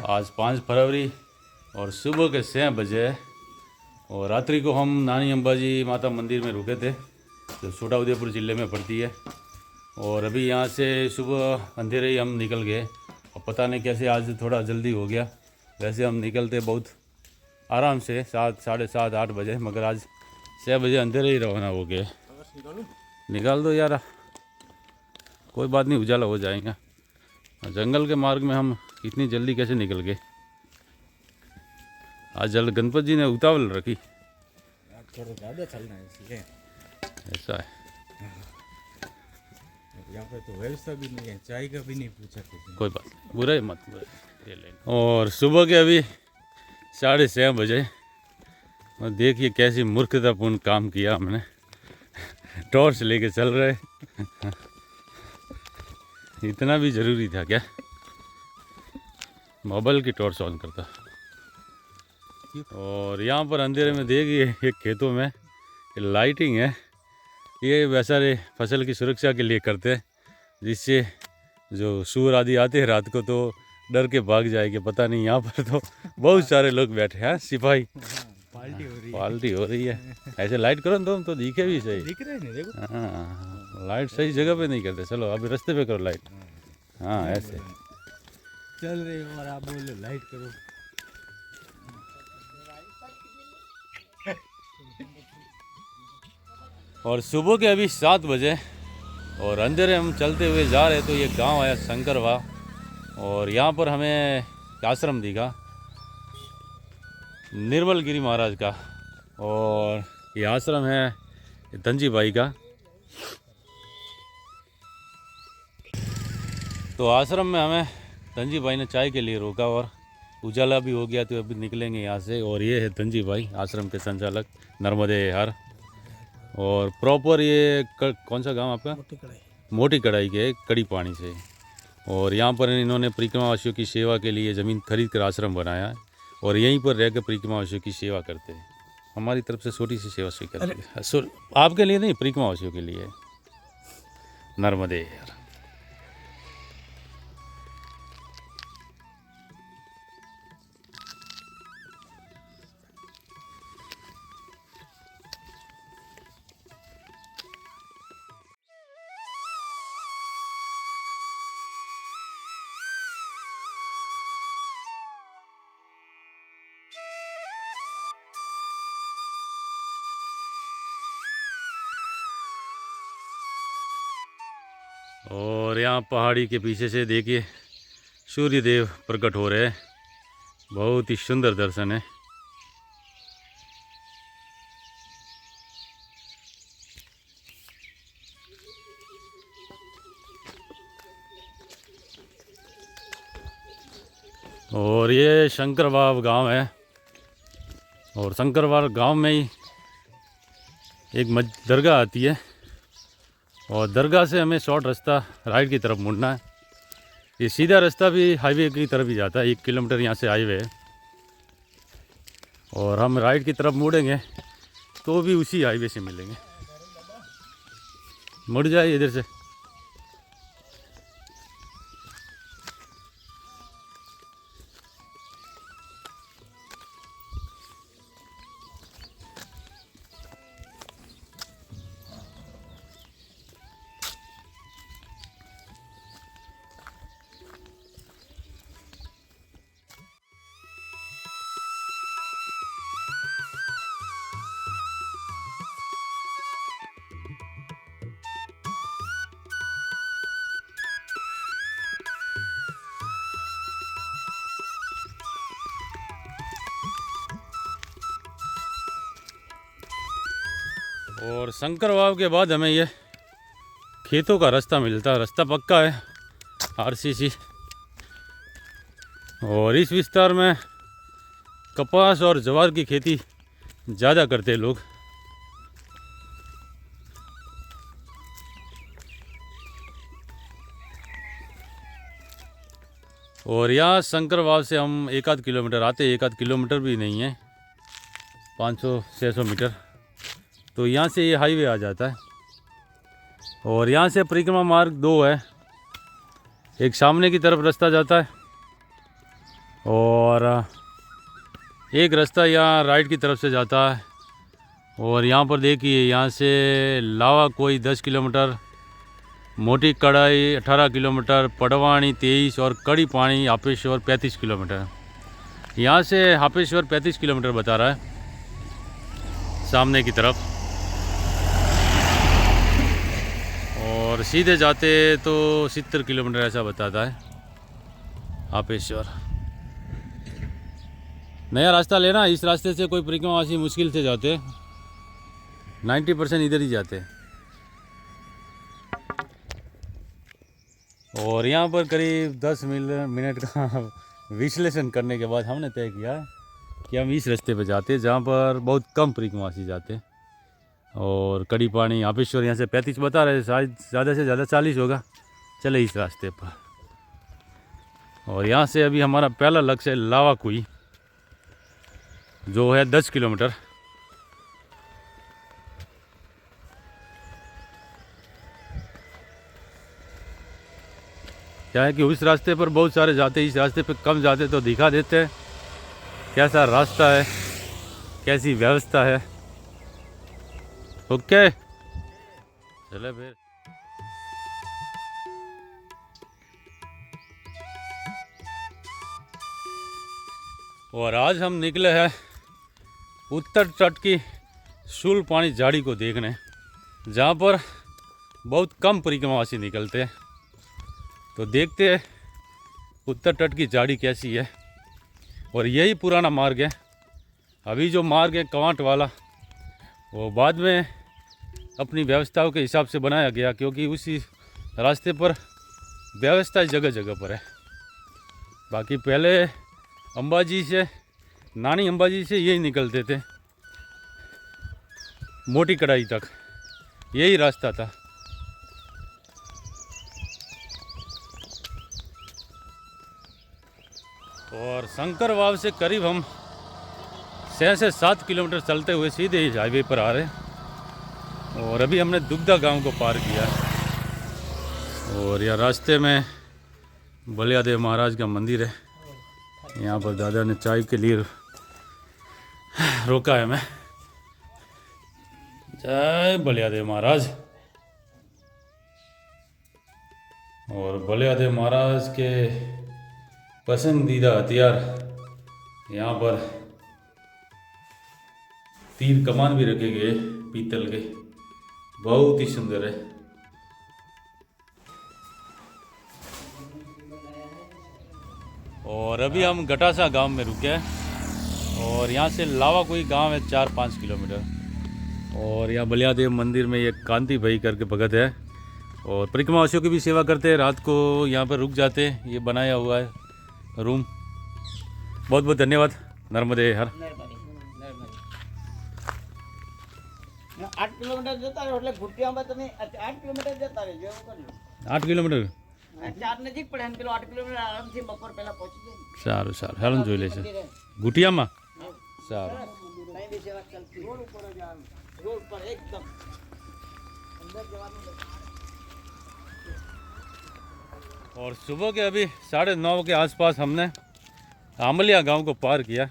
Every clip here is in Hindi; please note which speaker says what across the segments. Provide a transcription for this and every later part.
Speaker 1: आज 5 फरवरी और सुबह के 6 बजे और रात्रि को हम नानी अंबाजी माता मंदिर में रुके थे जो छोटा उदयपुर ज़िले में पड़ती है। और अभी यहाँ से सुबह अंधेरे ही हम निकल गए। अब पता नहीं कैसे आज थोड़ा जल्दी हो गया, वैसे हम निकलते बहुत आराम से 7, साढ़े 7, 8 बजे, मगर आज 6 बजे अंधेरे ही रवाना हो गए। निकाल दो यार, कोई बात नहीं, उजाला हो जाएगा। जंगल के मार्ग में हम इतनी जल्दी कैसे निकल गए। आज जल गणपति जी ने उतावल रखी,
Speaker 2: थोड़ा ज़्यादा चलना है इसलिए
Speaker 1: ऐसा है।
Speaker 2: यहाँ पे तो व्यवस्था भी नहीं है, चाय का भी नहीं पूछा किसी ने।
Speaker 1: कोई बात नहीं, बुरे मत बुरे। और सुबह के अभी 6:30 बजे, और देखिए कैसी मूर्खतापूर्ण काम किया हमने। टॉर्च लेके चल रहे इतना भी ज़रूरी था क्या? मोबाइल की टॉर्च ऑन करता। और यहाँ पर अंधेरे में देखिए एक खेतों में लाइटिंग है, ये वैसा फसल की सुरक्षा के लिए करते हैं, जिससे जो सूअर आदि आते हैं रात को तो डर के भाग जाएंगे। पता नहीं, यहाँ पर तो बहुत सारे लोग बैठे हैं, सिपाही। पार्टी हो रही है। ऐसे लाइट करो तो हम तो दिखे भी सही,
Speaker 2: दिख रहे हैं देखो।
Speaker 1: हाँ, लाइट सही जगह पे नहीं करते। चलो अभी रास्ते पे करो लाइट। हाँ ऐसे
Speaker 2: चल रहे हो और आप बोलो लाइट करो।
Speaker 1: और सुबह के अभी 7 बजे और अंधेरे हम चलते हुए जा रहे तो ये गांव आया शंकरवा, और यहाँ पर हमें आश्रम दिखा निर्मल गिरी महाराज का। और ये आश्रम है धनजी भाई का। तो आश्रम में हमें धनजी भाई ने चाय के लिए रोका और उजाला भी हो गया तो अभी निकलेंगे यहाँ से। और ये है धनजी भाई, आश्रम के संचालक, नर्मदे हर। और प्रॉपर ये कौन सा गांव आपका? मोटी कढ़ाई के कड़ी पानी से। और यहाँ पर इन्होंने परिक्रमावासियों की सेवा के लिए ज़मीन खरीद कर आश्रम बनाया है और यहीं पर रहकर परिक्रमावासियों की सेवा करते हैं। हमारी तरफ से छोटी सी सेवा स्वीकार है। आपके लिए नहीं, परिक्रमावासियों के लिए। नर्मदे हर। और यहाँ पहाड़ी के पीछे से देखिए सूर्य देव प्रकट हो रहे हैं, बहुत ही सुंदर दर्शन है। और ये शंकरवाव गांव है, और शंकरवाव गांव में ही एक दरगाह आती है, और दरगाह से हमें शॉर्ट रास्ता राइट की तरफ मुड़ना है। ये सीधा रास्ता भी हाईवे की तरफ ही जाता है, 1 किलोमीटर यहाँ से हाईवे है। और हम राइट की तरफ मुड़ेंगे तो भी उसी हाईवे से मिलेंगे। मुड़ जाए इधर से। और शंकरवाव के बाद हमें ये खेतों का रास्ता मिलता है। रास्ता पक्का है, आरसीसी। और इस विस्तार में कपास और ज्वार की खेती ज़्यादा करते हैं लोग। और यहाँ शंकरवाव से हम 1 आध किलोमीटर आते, 1 आध किलोमीटर भी नहीं है, 500-600 मीटर, तो यहाँ से ये हाईवे आ जाता है। और यहाँ से परिक्रमा मार्ग 2 है, एक सामने की तरफ रास्ता जाता है और एक रास्ता यहाँ राइट की तरफ से जाता है। और यहाँ पर देखिए यहाँ से लावा कोई 10 किलोमीटर, मोटी कड़ाई 18 किलोमीटर, पड़वाणी 23 और कड़ी पानी हापेश्वर 35 किलोमीटर। यहाँ से हापेश्वर 35 किलोमीटर बता रहा है सामने की तरफ, और सीधे जाते तो 70 किलोमीटर ऐसा बताता है हापेश्वर। नया रास्ता लेना, इस रास्ते से कोई परिक्रमावासी मुश्किल से जाते, 90% इधर ही जाते। और यहाँ पर करीब 10 मिनट का विश्लेषण करने के बाद हमने तय किया कि हम इस रास्ते पर जाते जहाँ पर बहुत कम परिक्रमावासी जाते। और कड़ी पानी हापेश्वर यहाँ से 35 बता रहे, शायद ज़्यादा से ज़्यादा 40 होगा। चले इस रास्ते पर। और यहाँ से अभी हमारा पहला लक्ष्य है लावा कुई, जो है 10 किलोमीटर। क्या है कि उस रास्ते पर बहुत सारे जाते, इस रास्ते पर कम जाते, तो दिखा देते हैं कैसा रास्ता है, कैसी व्यवस्था है। ओके चले फिर। और आज हम निकले हैं उत्तर तट की शूल पानी झाड़ी को देखने, जहाँ पर बहुत कम परिक्रमावासी निकलते हैं। तो देखते हैं उत्तर तट की झाड़ी कैसी है। और यही पुराना मार्ग है। अभी जो मार्ग है कवांट वाला, वो बाद में अपनी व्यवस्थाओं के हिसाब से बनाया गया, क्योंकि उसी रास्ते पर व्यवस्था जगह जगह पर है। बाकी पहले अंबाजी से, नानी अंबाजी से यही निकलते थे मोटी कड़ाई तक, यही रास्ता था। और शंकर वाव से करीब हम 6 से 7 किलोमीटर चलते हुए सीधे इस हाईवे पर आ रहे हैं। और अभी हमने दुग्धा गांव को पार किया। और यह रास्ते में बलियादेव महाराज का मंदिर है। यहाँ पर दादा ने चाय के लिए रोका है हमें। जय बलियादेव महाराज। और बलियादेव महाराज के पसंदीदा हथियार, यहाँ पर तीर कमान भी रखे गए पीतल के, बहुत ही सुंदर है। और अभी हम गटासा गांव में रुके हैं। और यहाँ से लावा कोई गांव है 4-5 किलोमीटर। और यहाँ बलियादेव मंदिर में ये कांति भाई करके भगत है, और परिक्रमावासियों की भी सेवा करते हैं। रात को यहाँ पर रुक जाते हैं, ये बनाया हुआ है रूम। बहुत बहुत धन्यवाद। नर्मदे हर।
Speaker 3: 8 કિલોમીટર જતા રહો એટલે ભૂટિયામાં તમે 8 કિલોમીટર જતા રહેજો એવું કરજો।
Speaker 1: 8 કિલોમીટર
Speaker 3: 4 નજીક પડે ને પેલો 8 કિલોમીટર આરામથી બપોર પહેલા પહોંચી જાય।
Speaker 1: સારું સારું, હાલો જોઈ લેશે ગુટિયામાં। સારું,
Speaker 3: કઈ બી સેવા ચાલતી રોડ ઉપર જ આવે, રોડ પર એકદમ અંદર જવાનું।
Speaker 1: और सुबह के अभी 9:30 के आसपास हमने आमलिया गांव को पार किया।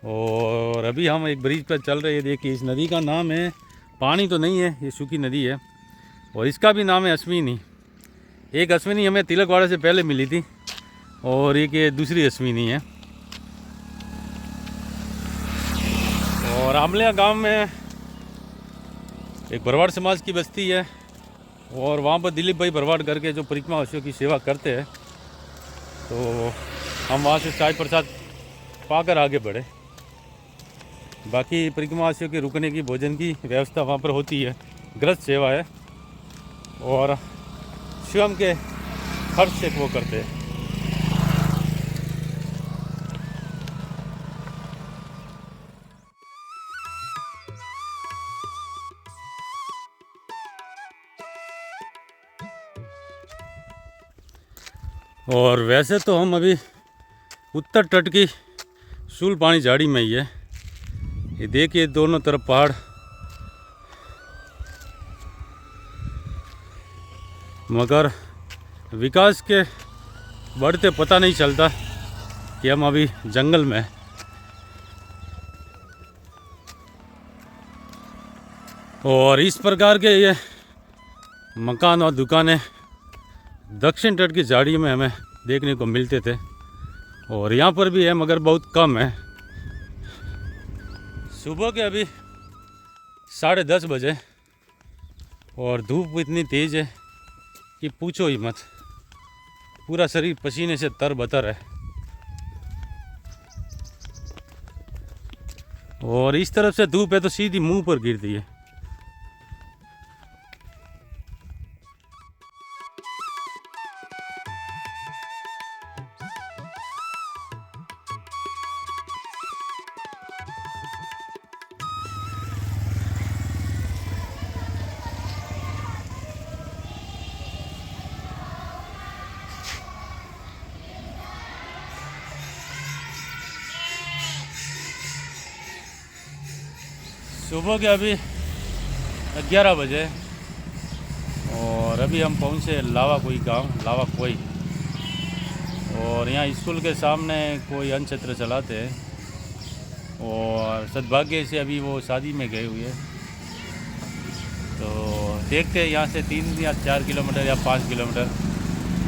Speaker 1: और अभी हम एक ब्रिज पर चल रहे हैं। देखिए इस नदी का नाम है, पानी तो नहीं है, ये सूखी नदी है। और इसका भी नाम है अश्विनी। एक अश्विनी हमें तिलकवाड़ा से पहले मिली थी, और एक ये दूसरी अश्विनी है। और आमलिया गांव में एक भरवाड़ समाज की बस्ती है, और वहाँ पर दिलीप भाई भरवाड़ करके जो परिक्रमावासियों की सेवा करते हैं। तो हम वहाँ से चाय प्रसाद पाकर आगे बढ़े। बाकी परिक्रमावासियों के रुकने की, भोजन की व्यवस्था वहाँ पर होती है, गृहस्थ सेवा है, और स्वयं के खर्च से वो करते हैं। और वैसे तो हम अभी उत्तर तट की शूल पानी झाड़ी में ही है। ये देखिए दोनों तरफ पहाड़, मगर विकास के बढ़ते पता नहीं चलता। कि हम अभी जंगल में हैं। और इस प्रकार के ये मकान और दुकानें दक्षिण तट की झाड़ी में हमें देखने को मिलते थे और यहाँ पर भी है मगर बहुत कम है। सुबह के अभी 10:30 बजे और धूप इतनी तेज़ है कि पूछो ही मत। पूरा शरीर पसीने से तरबतर है और इस तरफ से धूप है तो सीधी मुंह पर गिरती है। सुबह के अभी 11 बजे और अभी हम पहुँचे लावा कोई गांव, लावा कोई। और यहाँ स्कूल के सामने कोई अन्न क्षेत्र चलाते हैं और सद्भाग्य से अभी वो शादी में गए हुए हैं। तो देखते हैं यहाँ से 3 या 4 किलोमीटर या 5 किलोमीटर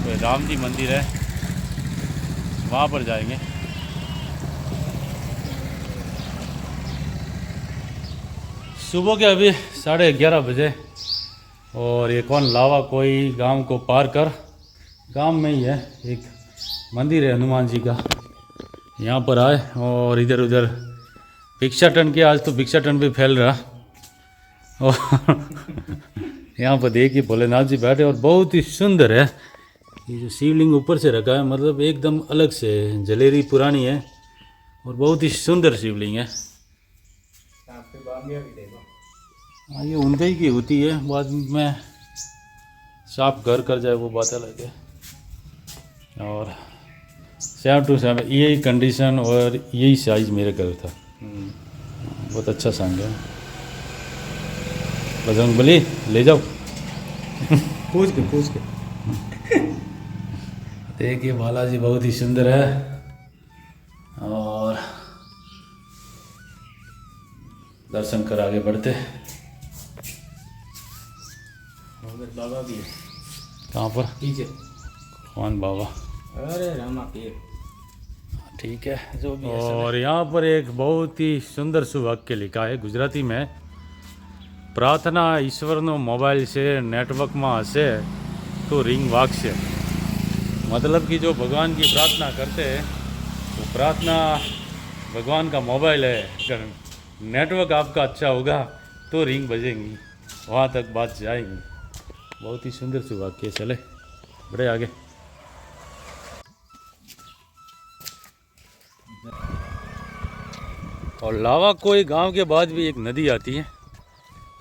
Speaker 1: कोई राम जी मंदिर है, वहाँ पर जाएंगे। सुबह के अभी 11:30 बजे और ये कौन लावा कोई गांव को पार कर गांव में ही है एक मंदिर है हनुमान जी का। यहाँ पर आए और इधर उधर भिक्षाटन के, आज तो भिक्षाटन भी फैल रहा। और यहाँ पर देखिए भोलेनाथ जी बैठे और बहुत ही सुंदर है। ये जो शिवलिंग ऊपर से रखा है मतलब एकदम अलग से जलेरी पुरानी है और बहुत ही सुंदर शिवलिंग है। हाँ, ये उनके ही की होती है, बाद में साफ घर कर जाए वो बात अलग है। और 7 to 7 यही कंडीशन और यही साइज मेरे घर था। बहुत अच्छा संग है। बजरंगबली ले जाओ।
Speaker 2: पूछ के
Speaker 1: देखिए बालाजी बहुत ही सुंदर है। और दर्शन कर आगे बढ़ते।
Speaker 2: बाबा भी है
Speaker 1: कहाँ पर?
Speaker 2: पीछे।
Speaker 1: कौन बाबा?
Speaker 2: अरे रामा पीर।
Speaker 1: ठीक है जो भी। और यहाँ पर एक बहुत ही सुंदर सुवाक्य लिखा है गुजराती में। प्रार्थना ईश्वरनो मोबाइल से नेटवर्क में हसे तो रिंग वागशे। मतलब कि जो भगवान की प्रार्थना करते हैं वो प्रार्थना भगवान का मोबाइल है, अगर नेटवर्क आपका अच्छा होगा तो रिंग बजेंगी, वहाँ तक बात जाएगी। बहुत ही सुंदर सुवाक्य। चले बढ़े आगे। और लावा कोई गांव के बाद भी एक नदी आती है,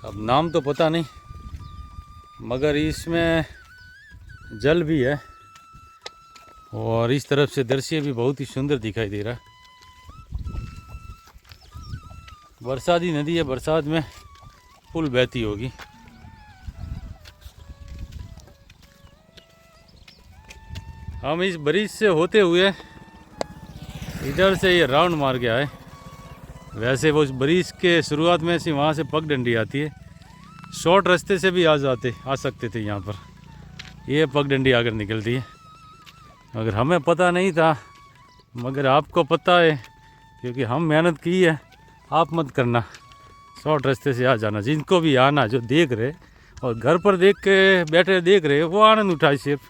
Speaker 1: अब नाम तो पता नहीं मगर इसमें जल भी है और इस तरफ से दृश्य भी बहुत ही सुंदर दिखाई दे रहा है। बरसाती नदी है, बरसात में फुल बहती होगी। हम इस ब्रिज से होते हुए इधर से ये राउंड मार के आए। वैसे वो ब्रिज के शुरुआत में से वहाँ से पगडंडी आती है, शॉर्ट रास्ते से भी आ सकते थे यहाँ पर। ये पगडंडी आकर निकलती है मगर हमें पता नहीं था, मगर आपको पता है क्योंकि हम मेहनत की है। आप मत करना, शॉर्ट रास्ते से आ जाना। जिनको भी आना, जो देख रहे और घर पर देख के बैठे देख रहे, वो आनंद उठाए सिर्फ।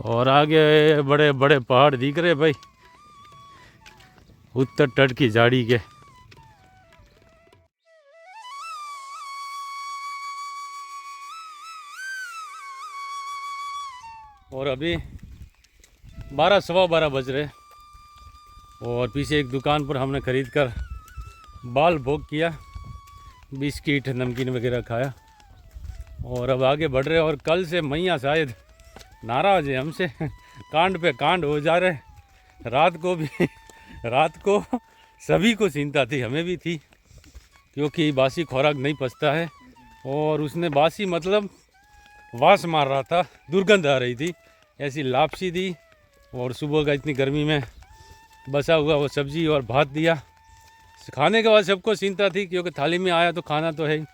Speaker 1: और आगे बड़े बड़े पहाड़ दिख रहे भाई, उत्तर तट की झाड़ी के। और अभी 12 सवा 12 बज रहे और पीछे एक दुकान पर हमने खरीद कर बाल भोग किया, बिस्किट नमकीन वगैरह खाया और अब आगे बढ़ रहे। और कल से मैया शायद नाराज़ है हमसे, कांड पे कांड हो जा रहे। रात को सभी को चिंता थी, हमें भी थी, क्योंकि बासी खुराक नहीं पचता है। और उसने बासी मतलब वास मार रहा था, दुर्गंध आ रही थी, ऐसी लापसी दी। और सुबह का इतनी गर्मी में बसा हुआ वो सब्जी और भात दिया। खाने के बाद सबको चिंता थी क्योंकि थाली में आया तो खाना तो है ही।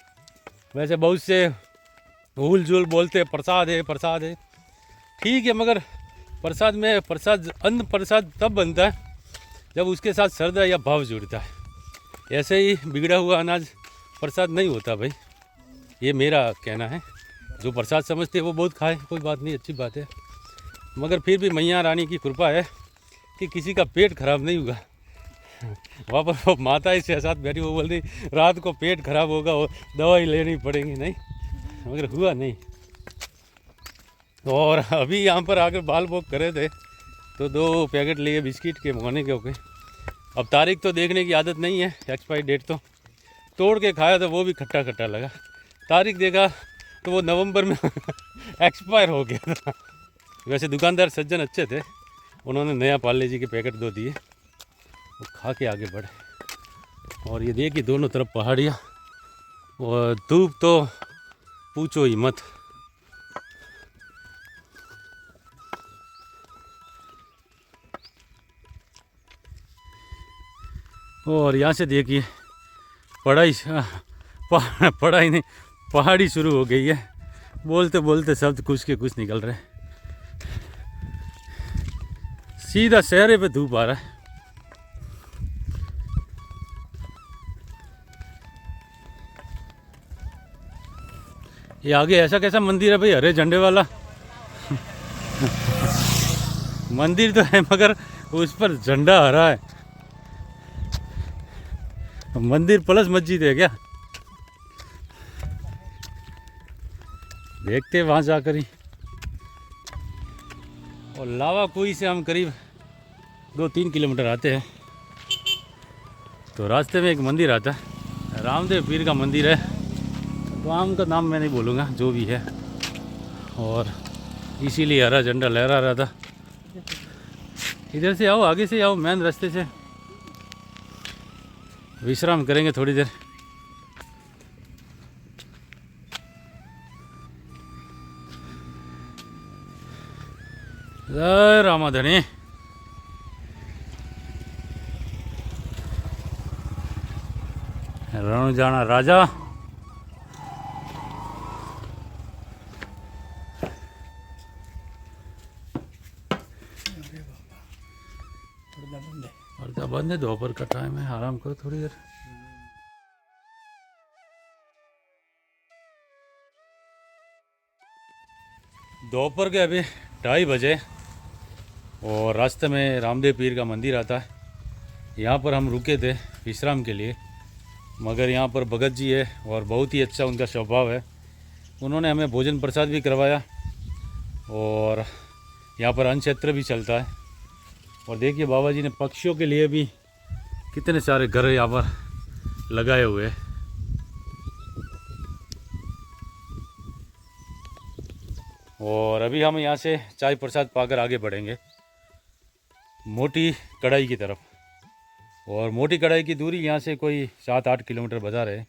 Speaker 1: वैसे बहुत से भूल झूल बोलते प्रसाद है प्रसाद है, ठीक है, मगर प्रसाद में प्रसाद अन्न प्रसाद तब बनता है जब उसके साथ श्रद्धा या भाव जुड़ता है। ऐसे ही बिगड़ा हुआ अनाज प्रसाद नहीं होता भाई, ये मेरा कहना है। जो प्रसाद समझते हैं वो बहुत खाए, कोई बात नहीं, अच्छी बात है, मगर फिर भी मैया रानी की कृपा है कि किसी का पेट खराब नहीं हुआ। वहाँ पर वो माता इसके साथ बैठी, वो बोल रही रात को पेट खराब होगा वो दवाई लेनी पड़ेगी, नहीं, मगर हुआ नहीं। और अभी यहाँ पर आकर बाल बोक करे थे तो 2 पैकेट लिए बिस्किट के मंगाने के होके। अब तारीख तो देखने की आदत नहीं है, एक्सपायरी डेट तो तोड़ के खाया तो वो भी खट्टा खट्टा लगा। तारीख देखा तो वो नवंबर में एक्सपायर हो गया था। वैसे दुकानदार सज्जन अच्छे थे, उन्होंने नया पार्ले जी के पैकेट 2 दिए, वो खा के आगे बढ़े। और ये देखिए दोनों तरफ पहाड़ियाँ और धूप तो पूछो ही मत। और यहाँ से देखिए पढ़ाई नहीं, पहाड़ी शुरू हो गई है। बोलते बोलते शब्द कुछ के कुछ निकल रहे हैं। सीधा शहरे पे धूप आ रहा है। ये आगे ऐसा कैसा मंदिर है भाई, हरे झंडे वाला मंदिर तो है मगर उस पर झंडा हरा है। मंदिर प्लस मस्जिद है क्या? देखते वहां जाकर ही। और लावा कुई से हम करीब 2-3 किलोमीटर आते हैं तो रास्ते में एक मंदिर आता है, रामदेव पीर का मंदिर है। तो आम का नाम मैं नहीं बोलूँगा, जो भी है। और इसीलिए हरा झंडा लहरा रहा था। इधर से आओ, आगे से आओ, मेन रास्ते से। विश्राम करेंगे थोड़ी देर। जय रामाधनी। रण जाना राजा। पर्दा बंद है, दोपहर का टाइम है, आराम करो थोड़ी देर। दोपहर के अभी 2:30 बजे और रास्ते में रामदेव पीर का मंदिर आता है। यहाँ पर हम रुके थे विश्राम के लिए, मगर यहाँ पर भगत जी है और बहुत ही अच्छा उनका स्वभाव है। उन्होंने हमें भोजन प्रसाद भी करवाया और यहाँ पर अन्न क्षेत्र भी चलता है। और देखिए बाबा जी ने पक्षियों के लिए भी कितने सारे घर यहाँ पर लगाए हुए हैं। और अभी हम यहाँ से चाय प्रसाद पाकर आगे बढ़ेंगे मोटी कढ़ाई की तरफ। और मोटी कढ़ाई की दूरी यहाँ से कोई 7-8 किलोमीटर बता रहे।